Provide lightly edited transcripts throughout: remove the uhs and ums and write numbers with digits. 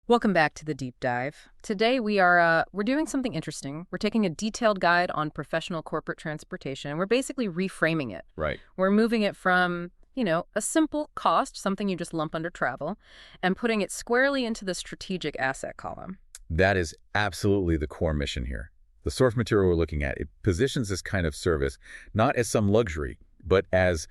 Welcome back to the deep dive. Today we're doing something interesting. We're taking a detailed guide on professional corporate transportation and we're basically reframing it. Right. We're moving it from, a simple cost, something you just lump under travel, and putting it squarely into the strategic asset column. That is absolutely the core mission here. The source material we're looking at, it positions this kind of service not as some luxury, but as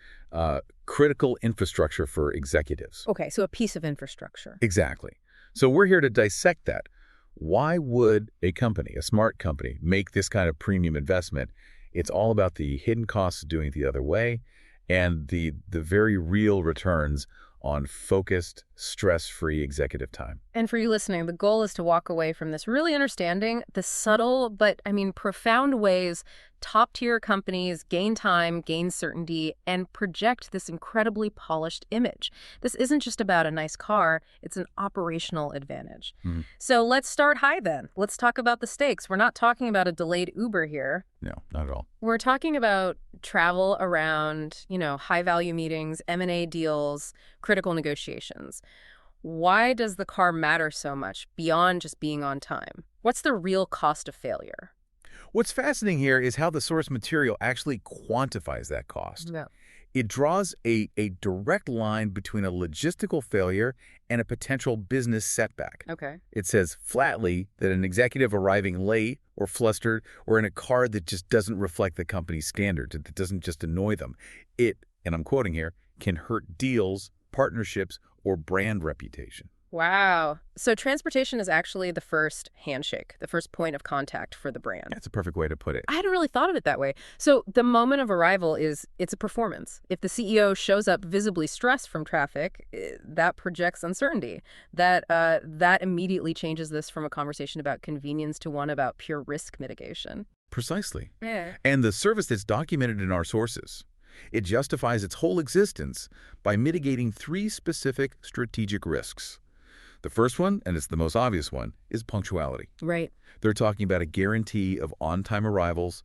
critical infrastructure for executives. Okay, so a piece of infrastructure. Exactly. So we're here to dissect that. Why would a company, a smart company, make this kind of premium investment? It's all about the hidden costs of doing it the other way and the very real returns on focused, stress-free executive time. And for you listening, the goal is to walk away from this really understanding the subtle but, profound ways top-tier companies gain time, gain certainty, and project this incredibly polished image. This isn't just about a nice car, it's an operational advantage. So let's start high then. Let's talk about the stakes. We're not talking about a delayed Uber here. No, not at all. We're talking about travel around, high-value meetings, M&A deals, critical negotiations. Why does the car matter so much beyond just being on time? What's the real cost of failure? What's fascinating here is how the source material actually quantifies that cost. Yeah. It draws a direct line between a logistical failure and a potential business setback. Okay. It says flatly that an executive arriving late or flustered or in a car that just doesn't reflect the company's standards, that doesn't just annoy them, and I'm quoting here, can hurt deals, partnerships, or brand reputation. Wow. So transportation is actually the first handshake, the first point of contact for the brand. That's a perfect way to put it. I hadn't really thought of it that way. So the moment of arrival it's a performance. If the CEO shows up visibly stressed from traffic, that projects uncertainty. That immediately changes this from a conversation about convenience to one about pure risk mitigation. Precisely. Yeah. And the service that's documented in our sources, it justifies its whole existence by mitigating three specific strategic risks. The first one, and it's the most obvious one, is punctuality. Right. They're talking about a guarantee of on-time arrivals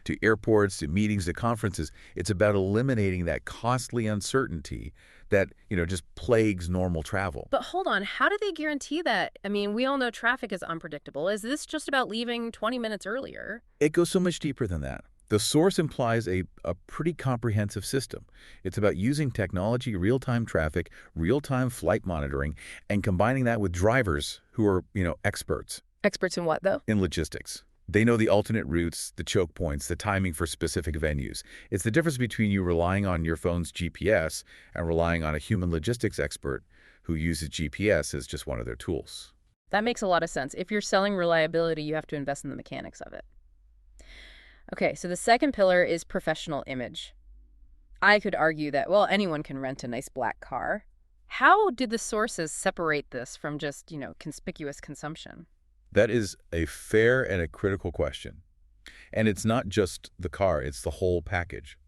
to airports, to meetings, to conferences. It's about eliminating that costly uncertainty that, just plagues normal travel. But hold on, how do they guarantee that? We all know traffic is unpredictable. Is this just about leaving 20 minutes earlier? It goes so much deeper than that. The source implies a pretty comprehensive system. It's about using technology, real-time traffic, real-time flight monitoring, and combining that with drivers who are, experts. Experts in what, though? In logistics. They know the alternate routes, the choke points, the timing for specific venues. It's the difference between you relying on your phone's GPS and relying on a human logistics expert who uses GPS as just one of their tools. That makes a lot of sense. If you're selling reliability, you have to invest in the mechanics of it. Okay, so the second pillar is professional image. I could argue that, anyone can rent a nice black car. How did the sources separate this from just, conspicuous consumption? That is a fair and a critical question. And it's not just the car, it's the whole package.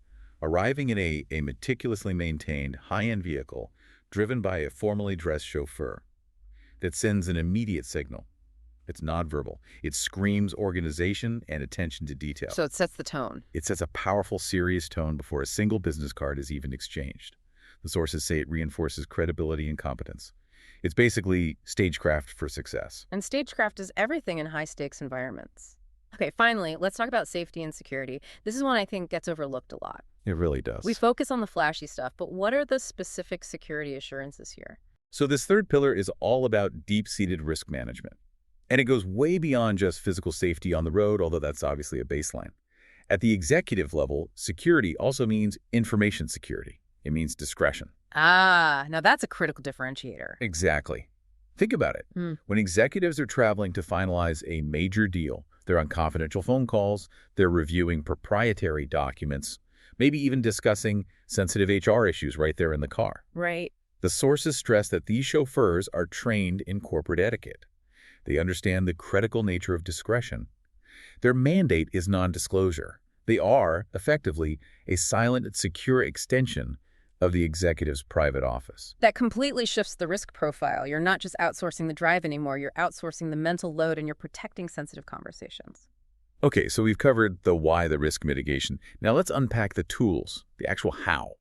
Arriving in a meticulously maintained, high-end vehicle driven by a formally dressed chauffeur that sends an immediate signal. It's nonverbal. It screams organization and attention to detail. So it sets the tone. It sets a powerful, serious tone before a single business card is even exchanged. The sources say it reinforces credibility and competence. It's basically stagecraft for success. And stagecraft is everything in high-stakes environments. Okay, finally, let's talk about safety and security. This is one I think gets overlooked a lot. It really does. We focus on the flashy stuff, but what are the specific security assurances here? So this third pillar is all about deep-seated risk management. And it goes way beyond just physical safety on the road, although that's obviously a baseline. At the executive level, security also means information security. It means discretion. Ah, now that's a critical differentiator. Exactly. Think about it. When executives are traveling to finalize a major deal, they're on confidential phone calls, they're reviewing proprietary documents, maybe even discussing sensitive HR issues right there in the car. Right. The sources stress that these chauffeurs are trained in corporate etiquette. They understand the critical nature of discretion. Their mandate is non-disclosure. They are, effectively, a silent, secure extension of the executive's private office. That completely shifts the risk profile. You're not just outsourcing the drive anymore. You're outsourcing the mental load and you're protecting sensitive conversations. Okay, so we've covered the why, the risk mitigation. Now let's unpack the tools, the actual how.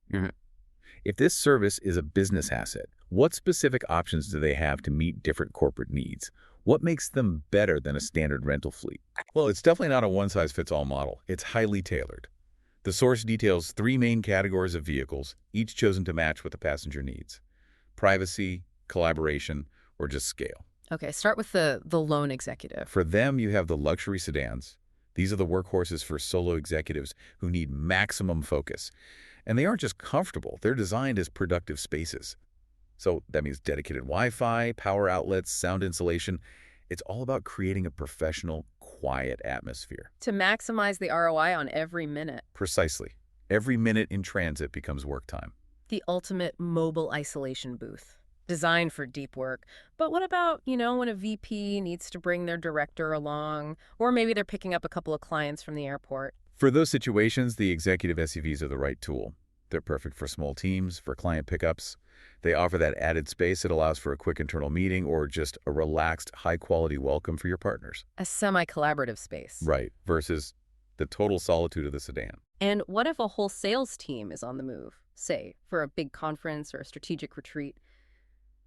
If this service is a business asset, what specific options do they have to meet different corporate needs? What makes them better than a standard rental fleet? Well, it's definitely not a one-size-fits-all model. It's highly tailored. The source details three main categories of vehicles, each chosen to match what the passenger needs: privacy, collaboration, or just scale. Okay, start with the lone executive. For them, you have the luxury sedans. These are the workhorses for solo executives who need maximum focus. And they aren't just comfortable, they're designed as productive spaces. So that means dedicated Wi-Fi, power outlets, sound insulation. It's all about creating a professional, quiet atmosphere. To maximize the ROI on every minute. Precisely. Every minute in transit becomes work time. The ultimate mobile isolation booth. Designed for deep work. But what about, when a VP needs to bring their director along, or maybe they're picking up a couple of clients from the airport? For those situations, the executive SUVs are the right tool. They're perfect for small teams, for client pickups. They offer that added space that allows for a quick internal meeting or just a relaxed, high-quality welcome for your partners. A semi-collaborative space. Right, versus the total solitude of the sedan. And what if a whole sales team is on the move, say, for a big conference or a strategic retreat?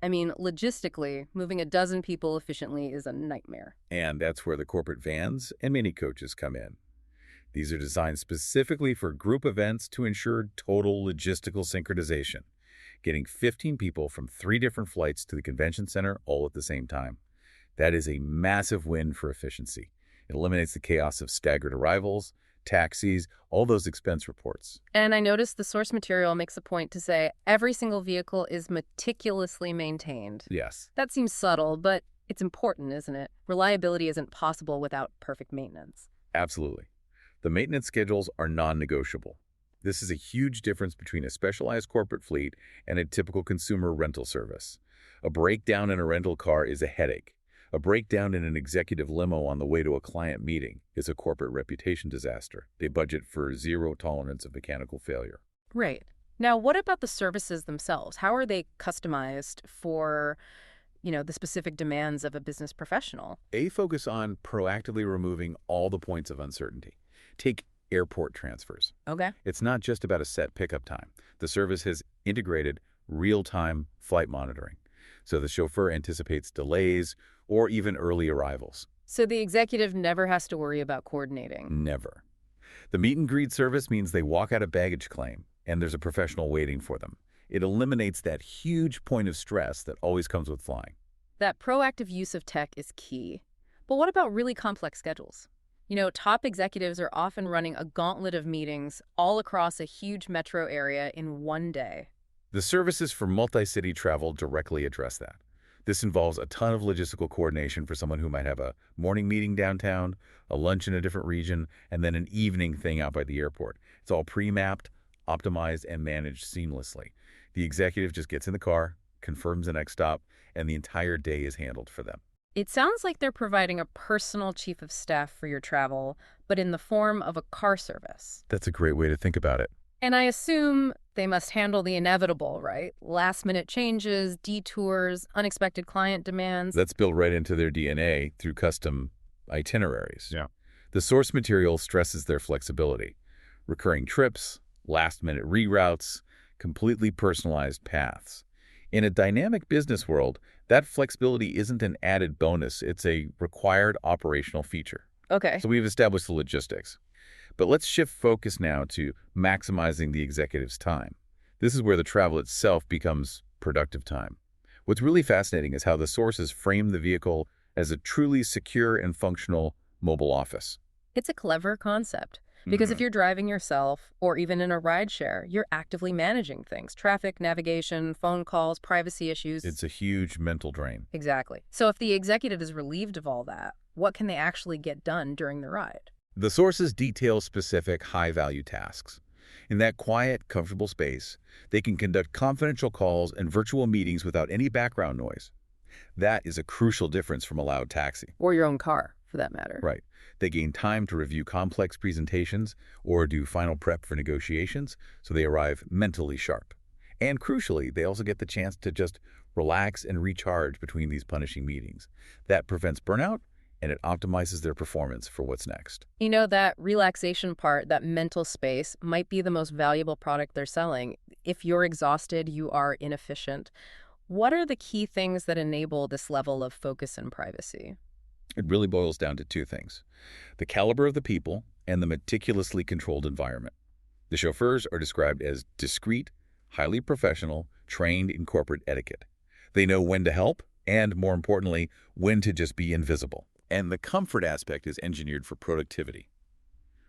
I mean, logistically, moving a dozen people efficiently is a nightmare. And that's where the corporate vans and mini coaches come in. These are designed specifically for group events to ensure total logistical synchronization, getting 15 people from 3 different flights to the convention center all at the same time. That is a massive win for efficiency. It eliminates the chaos of staggered arrivals, taxis, all those expense reports. And I noticed the source material makes a point to say every single vehicle is meticulously maintained. Yes. That seems subtle, but it's important, isn't it? Reliability isn't possible without perfect maintenance. Absolutely. The maintenance schedules are non-negotiable. This is a huge difference between a specialized corporate fleet and a typical consumer rental service. A breakdown in a rental car is a headache. A breakdown in an executive limo on the way to a client meeting is a corporate reputation disaster. They budget for zero tolerance of mechanical failure. Right. Now, what about the services themselves? How are they customized for, the specific demands of a business professional? They focus on proactively removing all the points of uncertainty. Take airport transfers. Okay. It's not just about a set pickup time. The service has integrated real-time flight monitoring, so the chauffeur anticipates delays or even early arrivals. So the executive never has to worry about coordinating. Never. The meet and greet service means they walk out a baggage claim, and there's a professional waiting for them. It eliminates that huge point of stress that always comes with flying. That proactive use of tech is key. But what about really complex schedules? Top executives are often running a gauntlet of meetings all across a huge metro area in one day. The services for multi-city travel directly address that. This involves a ton of logistical coordination for someone who might have a morning meeting downtown, a lunch in a different region, and then an evening thing out by the airport. It's all pre-mapped, optimized, and managed seamlessly. The executive just gets in the car, confirms the next stop, and the entire day is handled for them. It sounds like they're providing a personal chief of staff for your travel, but in the form of a car service. That's a great way to think about it. And I assume they must handle the inevitable, right? Last-minute changes, detours, unexpected client demands. That's built right into their DNA through custom itineraries. Yeah. The source material stresses their flexibility. Recurring trips, last-minute reroutes, completely personalized paths. In a dynamic business world, that flexibility isn't an added bonus, it's a required operational feature. Okay. So we've established the logistics. But let's shift focus now to maximizing the executive's time. This is where the travel itself becomes productive time. What's really fascinating is how the sources frame the vehicle as a truly secure and functional mobile office. It's a clever concept. Because if you're driving yourself, or even in a rideshare, you're actively managing things. Traffic, navigation, phone calls, privacy issues. It's a huge mental drain. Exactly. So if the executive is relieved of all that, what can they actually get done during the ride? The sources detail specific high-value tasks. In that quiet, comfortable space, they can conduct confidential calls and virtual meetings without any background noise. That is a crucial difference from a loud taxi. Or your own car, for that matter. Right. They gain time to review complex presentations or do final prep for negotiations, so they arrive mentally sharp. And crucially, they also get the chance to just relax and recharge between these punishing meetings. That prevents burnout, and it optimizes their performance for what's next. That relaxation part, that mental space, might be the most valuable product they're selling. if you're exhausted, you are inefficient. What are the key things that enable this level of focus and privacy? It really boils down to two things: the caliber of the people and the meticulously controlled environment. The chauffeurs are described as discreet, highly professional, trained in corporate etiquette. They know when to help and, more importantly, when to just be invisible. And the comfort aspect is engineered for productivity.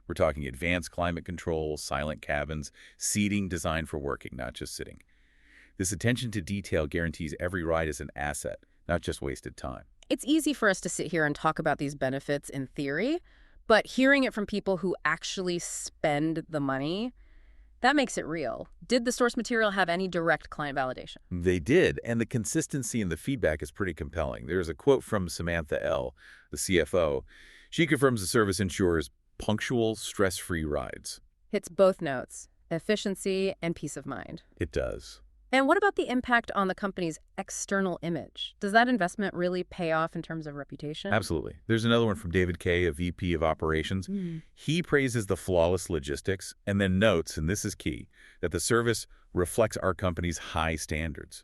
We're talking advanced climate control, silent cabins, seating designed for working, not just sitting. This attention to detail guarantees every ride is an asset, not just wasted time. It's easy for us to sit here and talk about these benefits in theory, but hearing it from people who actually spend the money, that makes it real. Did the source material have any direct client validation? They did, and the consistency in the feedback is pretty compelling. There's a quote from Samantha L., the CFO. She confirms the service ensures punctual, stress-free rides. Hits both notes, efficiency and peace of mind. It does. And what about the impact on the company's external image? Does that investment really pay off in terms of reputation? Absolutely. There's another one from David Kay, a VP of operations. He praises the flawless logistics and then notes, and this is key, that the service reflects our company's high standards.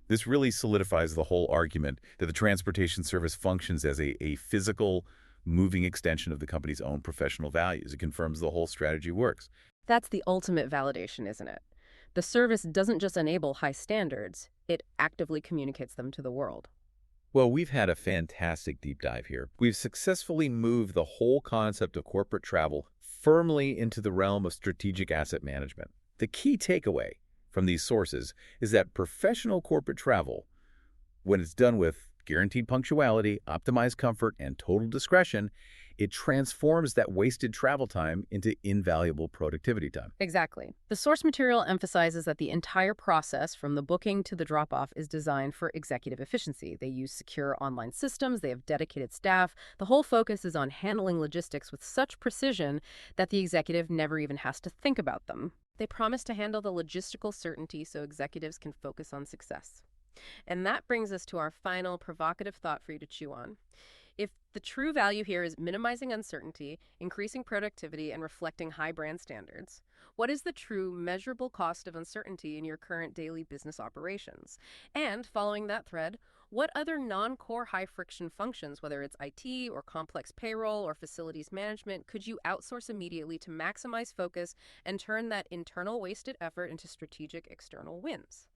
This really solidifies the whole argument that the transportation service functions as a physical, moving extension of the company's own professional values. It confirms the whole strategy works. That's the ultimate validation, isn't it? The service doesn't just enable high standards, it actively communicates them to the world. Well, we've had a fantastic deep dive here. We've successfully moved the whole concept of corporate travel firmly into the realm of strategic asset management. The key takeaway from these sources is that professional corporate travel, when it's done with guaranteed punctuality, optimized comfort, and total discretion, it transforms that wasted travel time into invaluable productivity time. Exactly. The source material emphasizes that the entire process, from the booking to the drop-off, is designed for executive efficiency. They use secure online systems, they have dedicated staff. The whole focus is on handling logistics with such precision that the executive never even has to think about them. They promise to handle the logistical certainty so executives can focus on success. And that brings us to our final provocative thought for you to chew on. If the true value here is minimizing uncertainty, increasing productivity, and reflecting high brand standards, what is the true measurable cost of uncertainty in your current daily business operations? And following that thread, what other non-core high-friction functions, whether it's IT or complex payroll or facilities management, could you outsource immediately to maximize focus and turn that internal wasted effort into strategic external wins?